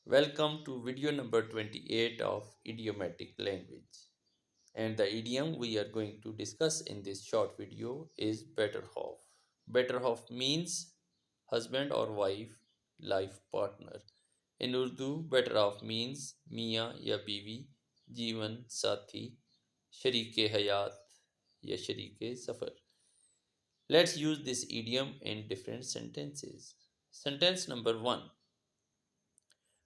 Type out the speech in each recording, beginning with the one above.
Welcome to video number 28 of idiomatic language. And the idiom we are going to discuss in this short video is better half. Better half means husband or wife, life partner. In Urdu, better half means Mia ya Biwi, Jeevan Sathi, Sharike Hayat ya Sharike Safar. Let's use this idiom in different sentences. Sentence number 1.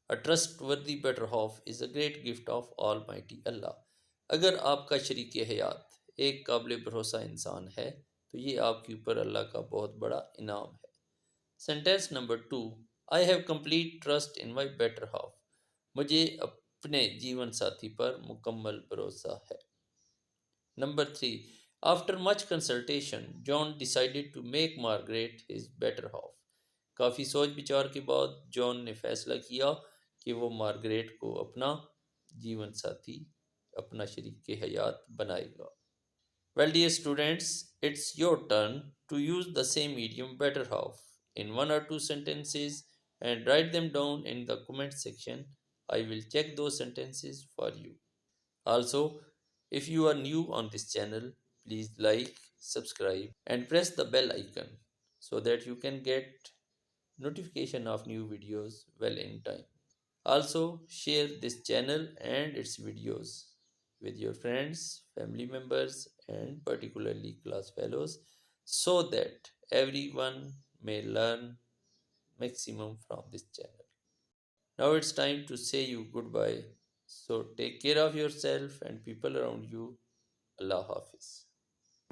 A trustworthy better half is a great gift of Almighty Allah. अगर आपका शरीक हयात एक काबिल भरोसा इंसान है तो ये आपके ऊपर अल्लाह का बहुत बड़ा इनाम है. Sentence number 2. I have complete trust in my better half. मुझे अपने जीवन साथी पर मुकम्मल भरोसा है. Number 3. After much consultation, John decided to make Margaret his better half. काफ़ी सोच विचार के बाद जॉन ने फैसला किया कि वो मार्गरेट को अपना जीवन साथी, अपना शरीक हयात बनाएगा. Well, dear students, it's your turn to use the same idiom better half in one or two sentences and write them down in the comment section. I will check those sentences for you. Also, if you are new on this channel, please like, subscribe, and press the bell icon so that you can get notification of new videos well in time. Also, share this channel and its videos with your friends, family members, and particularly class fellows so that everyone may learn maximum from this channel. Now it's time to say you goodbye. So take care of yourself and people around you. Allah Hafiz.